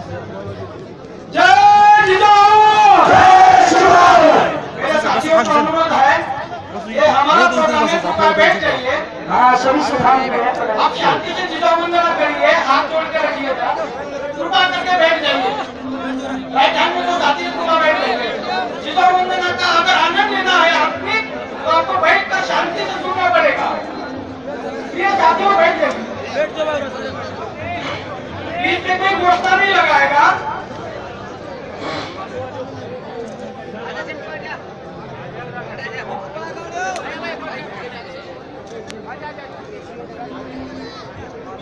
जय जिजाऊ, जय शिवराम। मेरे साथियों को अनुरोध है, ये हमारा प्रोग्राम है, कृपया बैठ जाइए। हाँ, सभी सुधार में आप शांति से जिजाऊ वंदना करिए, हाथ जोड़ के रखिएगा, कृपा करके बैठ जाइए। राइट हैंड में जो साथी है, कृपया बैठ जाइए। जिजाऊ वंदना का अगर आनंद लेना है आपने, तो आपको बैठकर शांति से सुनना पड़ेगा। ये साथियों बैठ जाइए, बीच में कोई गोष्ठा नहीं लगाएगा।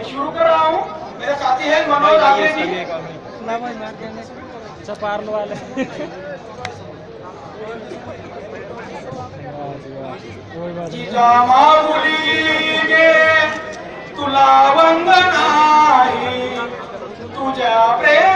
शुरू कर रहा हूँ, मेरे साथी है मनोज आगे जी। चपारल वाले जिजा माऊली गे तुला वंदनाई, तुझ्या प्रेम